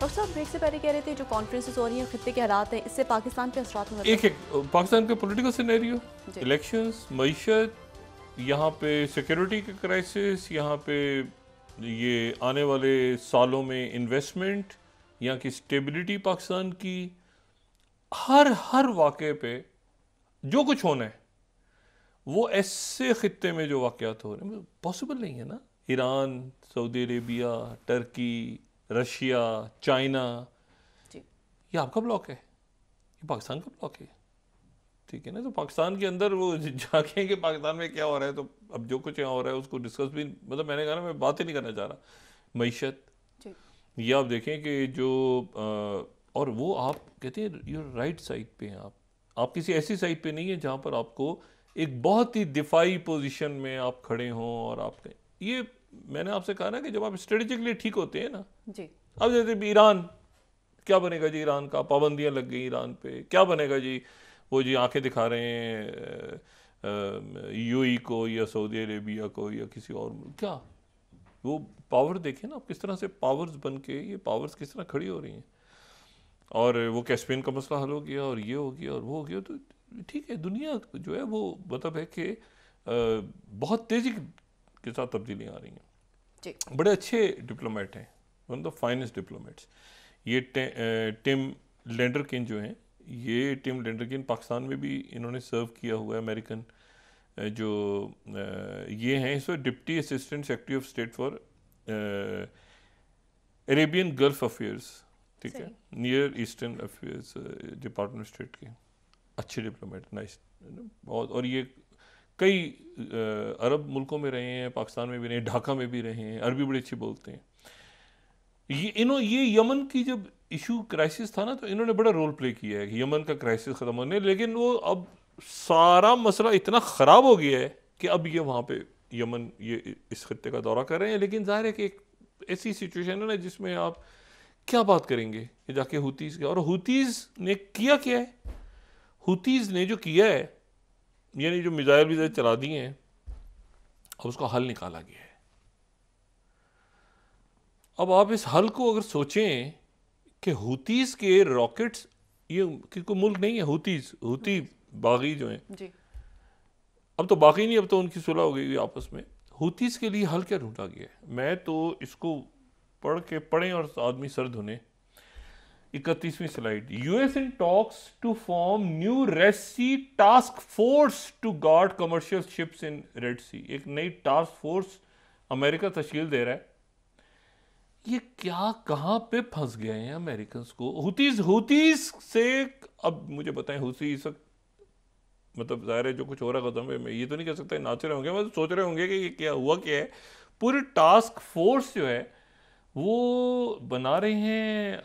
Doctor साहब break से पहले कह रहे थे जो कॉन्फ्रेंसेस हो रही हैं खित्ते के हालात हैं, इससे पाकिस्तान पे असरात होने एक एक पाकिस्तान के पॉलिटिकल सिनेरियो, इलेक्शंस, मईशत, यहाँ पे सिक्योरिटी के क्राइसिस, यहाँ पे ये आने वाले सालों में इन्वेस्टमेंट, यहाँ की स्टेबिलिटी पाकिस्तान की, हर वाक़े पे जो कुछ होना है वो ऐसे खित्ते में जो वाक़यात हो रहे हैं पॉसिबल नहीं है ना। Iran, Saudi Arabia, Turkey, Russia, China, ये आपका ब्लॉक है, ये पाकिस्तान का ब्लॉक है, ठीक है ना। तो पाकिस्तान के अंदर वो जाके कि पाकिस्तान में क्या हो रहा है, तो अब जो कुछ यहाँ हो रहा है उसको डिस्कस भी, मतलब मैंने कहा ना, मैं बात ही नहीं करना चाह रहा। मईशत, ये आप देखें कि जो और वो आप कहते हैं यूर राइट साइड पे हैं, आप किसी ऐसी साइड पे नहीं है जहाँ पर आपको एक बहुत ही दिफाई पोजीशन में आप खड़े हों। और आप ये मैंने आपसे कहा ना कि जब आप स्ट्रेटेजिकली ठीक होते हैं ना जी। अब जैसे ईरान, क्या बनेगा जी ईरान का, पाबंदियां लग गई ईरान पे, क्या बनेगा जी, वो जी आंखें दिखा रहे हैं यूएई को या सऊदी अरेबिया को या किसी और, क्या वो पावर देखें ना आप किस तरह से पावर्स बन के ये पावर्स किस तरह खड़ी हो रही हैं। और वो कैस्पियन का मसला हल हो गया और ये हो गया और वो हो गया, तो ठीक है, दुनिया जो है वो मतलब है कि बहुत तेज़ी के साथ तब्दीलियाँ आ रही हैं। बड़े अच्छे डिप्लोमेट हैं, one of the finest diplomats. ये टिम लेंडरकिन जो हैं, ये टिम लेंडरकिन पाकिस्तान में भी इन्होंने सर्व किया हुआ है, अमेरिकन जो ये हैं इस वक्त deputy assistant secretary of state for Arabian gulf affairs, ठीक है, near eastern affairs department state के, अच्छे डिप्लोमेट, नाइस बहुत। और ये कई अरब मुल्कों में रहे हैं, पाकिस्तान में भी रहे हैं, ढाका में भी रहे हैं, अरबी बड़ी अच्छी बोलते हैं। ये यमन की जब इशू क्राइसिस था ना, तो इन्होंने बड़ा रोल प्ले किया है कि यमन का क्राइसिस ख़त्म होने, लेकिन वो अब सारा मसला इतना ख़राब हो गया है कि अब ये वहाँ पे यमन ये इस खत्ते का दौरा कर रहे हैं। लेकिन ज़ाहिर है कि एक ऐसी सिचुएशन है ना जिसमें आप क्या बात करेंगे कि जाके हुतीज़ के, और हुतीज़ ने किया क्या है, हुतीज़ ने जो किया है यानी जो मिसाइल चला दिए हैं, अब उसका हल निकाला गया है। अब आप इस हल को अगर सोचें कि हुतीज़ के रॉकेट्स, ये कोई मुल्क नहीं है, हुती बागी जो हैं जी। अब तो बाकी नहीं, अब तो उनकी सुलह हो गई आपस में। हुतीज़ के लिए हल क्या ढूंढा गया है, मैं तो इसको पढ़ें और आदमी सर धुने। 31वीं slide, US in talks to form new Red Sea task force to guard commercial ships in Red Sea. एक नई टास्क फोर्स अमेरिका तश्कील दे रहा है। ये क्या, कहाँ पे फंस गए हैं अमेरिकन को, हुतीज से। अब मुझे बताएं, हुतीज मतलब जाहिर है जो कुछ हो रहा खत्म है, मैं ये तो नहीं कह सकता नाच रहे होंगे, मतलब सोच रहे होंगे कि ये क्या हुआ क्या है। पूरी टास्क फोर्स जो है वो बना रहे हैं,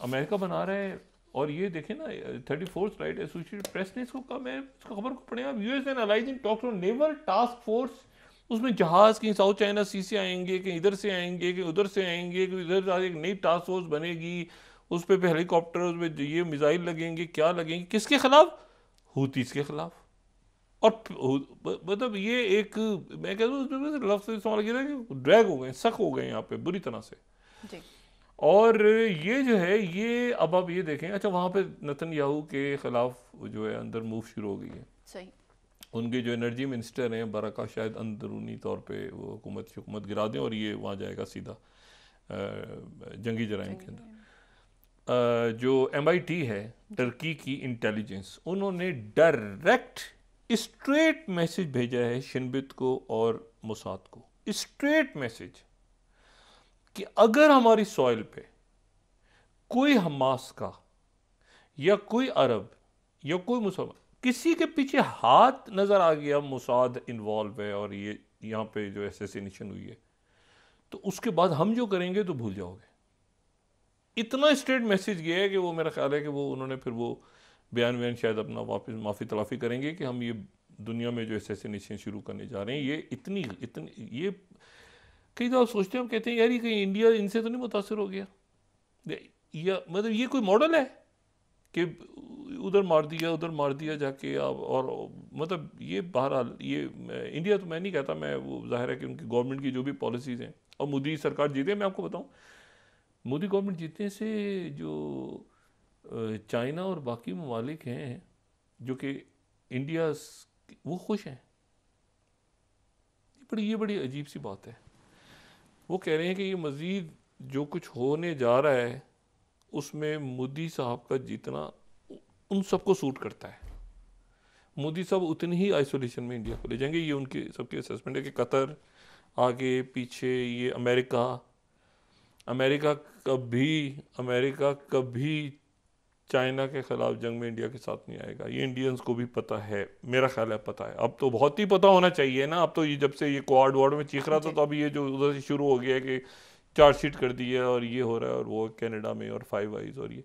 अमेरिका बना रहा है। और ये देखें ना 34 स्लाइड, एसोसिएटेड प्रेस ने इसको कहा, मैं इसको खबर को पढ़े आप, US and allies in talks on naval task force. उसमें जहाज कहीं साउथ चाइना सी से आएंगे, कहीं इधर से आएंगे, कहीं उधर से आएंगे, कहीं इधर एक नई टास्क फोर्स बनेगी, उस पर हेलीकॉप्टर, उसमें ये मिसाइल लगेंगे, क्या लगेंगे, किसके खिलाफ, हुतीज़ के खिलाफ। और मतलब ये एक, मैं कहता हूँ लफ्ज़ इस्तेमाल किया था कि ड्रैग हो गए, सक हो गए यहाँ पे बुरी तरह से जी। और ये जो है ये अब आप ये देखें, अच्छा वहाँ पे नेतन्याहू के खिलाफ जो है अंदर मूव शुरू हो गई है, सही। उनके जो एनर्जी मिनिस्टर हैं बरका, शायद अंदरूनी तौर पे वो हुकूमत गिरा दें और ये वहाँ जाएगा सीधा जंगी जराइम के अंदर। जो MIT है टर्की की इंटेलिजेंस, उन्होंने डायरेक्ट स्ट्रेट मैसेज भेजा है शिनबित को और मोसाद को, स्ट्रेट मैसेज कि अगर हमारी सॉइल पे कोई हमास का या कोई अरब या कोई मुसलमान किसी के पीछे हाथ नजर आ गया, मोसाद इन्वॉल्व है और ये यहाँ पे जो असैसिनेशन हुई है, तो उसके बाद हम जो करेंगे तो भूल जाओगे। इतना स्ट्रेट मैसेज गया है कि वो मेरा ख्याल है कि वो उन्होंने फिर वो बयान शायद अपना वापस माफ़ी तलाफ़ी करेंगे कि हम ये दुनिया में जो असैसिनेशन शुरू करने जा रहे हैं, ये इतनी ये कई दफ़ा सोचते हैं, हम कहते हैं यार ये कहीं इंडिया इनसे तो नहीं मुतासर हो गया, या मतलब ये कोई मॉडल है कि उधर मार दिया जाके आप, और मतलब ये बहरहाल ये इंडिया तो मैं नहीं कहता, मैं वो जाहिर है कि उनकी गवर्नमेंट की जो भी पॉलिसीज़ हैं, और मोदी सरकार जीते, मैं आपको बताऊं मोदी गवर्नमेंट जीतने से जो चाइना और बाकी ममालिक हैं जो कि इंडिया, वो खुश हैं। ये बड़ी अजीब सी बात है। वो कह रहे हैं कि ये मज़ीद जो कुछ होने जा रहा है उसमें मोदी साहब का जीतना उन सबको सूट करता है। मोदी साहब उतनी ही आइसोलेशन में इंडिया को ले जाएंगे, ये उनकी सबकी असेसमेंट है कि कतर आगे पीछे, ये अमेरिका कभी चाइना के ख़िलाफ़ जंग में इंडिया के साथ नहीं आएगा। ये इंडियंस को भी पता है, मेरा ख्याल है पता है। अब तो बहुत ही पता होना चाहिए ना। अब तो ये जब से ये क्वाड वार्ड में चीख रहा था तो अब ये जो उधर से शुरू हो गया है कि चार्जशीट कर दी है और ये हो रहा है और वो कनाडा में और 5 आइज़ और ये,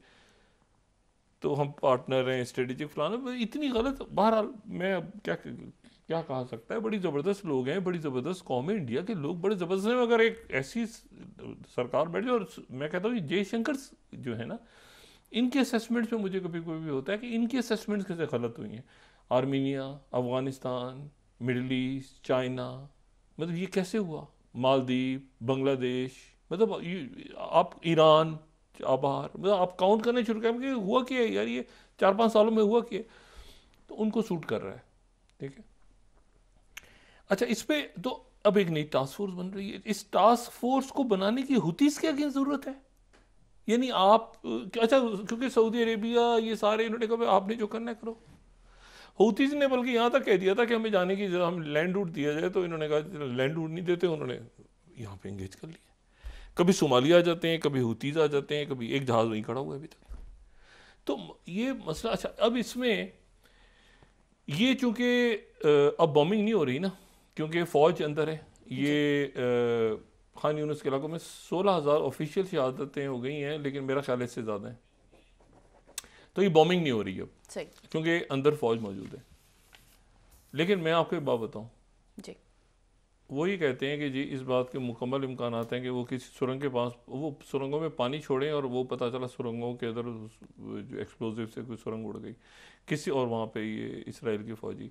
तो हम पार्टनर हैं स्ट्रेटेजिक फलाना, इतनी गलत। बहरहाल मैं अब क्या कहा सकता है। बड़ी ज़बरदस्त लोग हैं, बड़ी ज़बरदस्त कौम है इंडिया के लोग, बड़े ज़बरदस्त हैं। अगर एक ऐसी सरकार बैठ जाए, और मैं कहता हूँ जयशंकर जो है ना, इनके असेसमेंट्स में मुझे कभी कोई भी होता है कि इनकी असेसमेंट्स कैसे गलत हुई हैं। Armenia, Afghanistan, middle east, China, मतलब ये कैसे हुआ? मालदीव, बांग्लादेश, मतलब आप ईरान, आभार, मतलब आप काउंट करने शुरू करें कि हुआ क्या है यार, ये 4-5 सालों में हुआ क्या? तो उनको सूट कर रहा है। ठीक है, अच्छा, इस पे तो अब एक नई टास्क फोर्स बन रही है। इस टास्क फोर्स को बनाने की हुतीस क्या ज़रूरत है? यानी आप, अच्छा, क्योंकि सऊदी अरेबिया ये सारे इन्होंने कहा आपने जो करना है करो। हूतीज ने बल्कि यहाँ तक कह दिया था कि हमें जाने की, हम लैंड रूट दिया जाए, तो इन्होंने कहा लैंड रूट नहीं देते, उन्होंने यहाँ पे एंगेज कर लिया। कभी सोमालिया आ जाते हैं, कभी हूतीज आ जाते हैं, कभी एक जहाज़ वहीं खड़ा हुआ है अभी तक। तो ये मसला, अच्छा, अब इसमें ये चूँकि अब बॉम्बिंग नहीं हो रही ना, क्योंकि फ़ौज अंदर है। ये खान यूनिस के इलाकों में 16,000 ऑफिशियल शहादतें हो गई हैं, लेकिन मेरा ख्याल इससे ज़्यादा है। तो ये बॉम्बिंग नहीं हो रही अब, क्योंकि अंदर फ़ौज मौजूद है। लेकिन मैं आपको एक बात बताऊँ जी, वो ये कहते हैं कि जी इस बात के मुकम्मल इम्कान आते हैं कि वो किसी सुरंग के पास, वो सुरंगों में पानी छोड़ें और वो पता चला सुरंगों के अंदर जो एक्सप्लोजिव से कोई सुरंग उड़ गई किसी, और वहाँ पे ये इसराइल की फ़ौजी।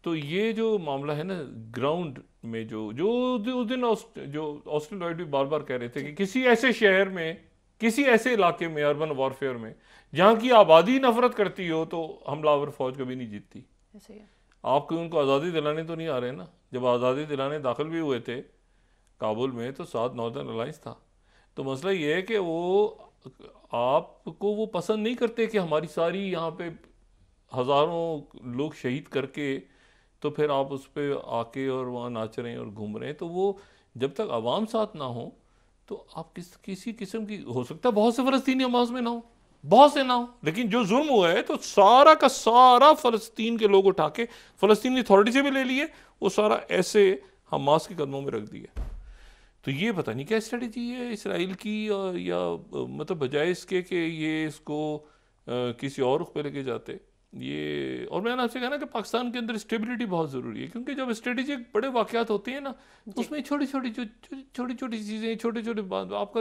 तो ये जो मामला है ना ग्राउंड में, जो उस दिन जो ऑस्टिन लॉयड भी बार बार कह रहे थे कि किसी ऐसे शहर में, किसी ऐसे इलाके में, अर्बन वॉरफेयर में जहाँ की आबादी नफरत करती हो, तो हमलावर फ़ौज कभी नहीं जीतती। आप कोई उनको आज़ादी दिलाने तो नहीं आ रहे ना। जब आज़ादी दिलाने दाखिल भी हुए थे काबुल में, तो साथ नॉर्दर्न अलायंस था। तो मसला ये है कि वो आपको वो पसंद नहीं करते कि हमारी सारी यहाँ पे हज़ारों लोग शहीद करके तो फिर आप उस पर आके और वहाँ नाच रहे हैं और घूम रहे हैं। तो वो जब तक आवाम साथ ना हो तो आप किसी किस्म की, हो सकता है बहुत से फ़लस्तीनी हमास में ना हो, बहुत से ना हो, लेकिन जो जुल्म हुआ है तो सारा का सारा फ़लस्तीन के लोग उठा के फ़लस्तीनी अथॉरिटी से भी ले लिए, वो सारा ऐसे हमास के कदमों में रख दिया। तो ये पता नहीं क्या स्ट्रेटजी है इसराइल की, या मतलब बजाय इसके कि ये इसको किसी और रुख पे लेके जाते ये। और मैंने आपसे कहा ना कि पाकिस्तान के अंदर स्टेबिलिटी बहुत ज़रूरी है, क्योंकि जब स्ट्रेटेजिक बड़े वाक़यात होते हैं ना, तो उसमें छोटी छोटी चीज़ें, छोटे छोटे बात, आपका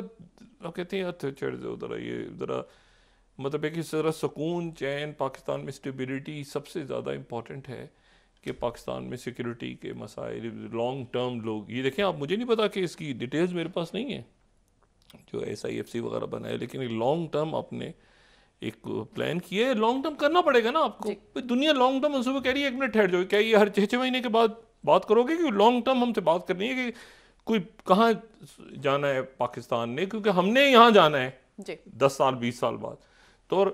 आप कहते हैं हथ छेड़ दो ज़रा, ये ज़रा मतलब है कि ज़रा सुकून, चैन, पाकिस्तान में स्टेबिलिटी सबसे ज़्यादा इम्पॉर्टेंट है। कि पाकिस्तान में सिक्योरिटी के मसाइल लॉन्ग टर्म, लोग ये देखें, आप, मुझे नहीं पता कि इसकी डिटेल्स मेरे पास नहीं है जो SIFC वगैरह बनाए, लेकिन एक लॉन्ग टर्म आपने एक प्लान किया है। लॉन्ग टर्म करना पड़ेगा ना आपको। दुनिया लॉन्ग टर्म मनसूबे कह रही है, 1 मिनट ठहर जाओ, क्या ये हर 6 महीने के बाद बात करोगे? कि लॉन्ग टर्म हमसे बात करनी है कि कोई कहाँ जाना है पाकिस्तान ने, क्योंकि हमने यहाँ जाना है 10 साल 20 साल बाद, तो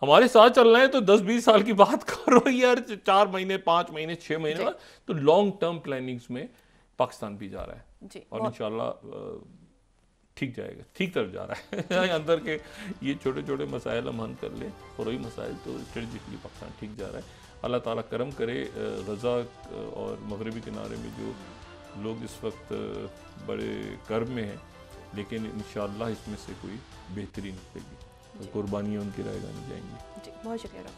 हमारे साथ चल रहे हैं, तो 10-20 साल की बात करो यार, 4 महीने 5 महीने 6 महीने बाद। तो लॉन्ग टर्म प्लानिंग्स में पाकिस्तान भी जा रहा है और इंशाल्लाह ठीक जाएगा, ठीक तरफ जा रहा है। अंदर के ये छोटे छोटे मसाइल हम हल कर लें, और वही मसाइल तो स्ट्रेटजिकली पाकिस्तान ठीक जा रहा है। अल्लाह ताला करम करे। गज़ा और मगरबी किनारे में जो लोग इस वक्त बड़े कर्ब में हैं, लेकिन इंशाअल्लाह इसमें से कोई बेहतरी निकलेगी, कुर्बानियाँ उनकी रह जानी जाएंगी। जी, बहुत शुक्रिया।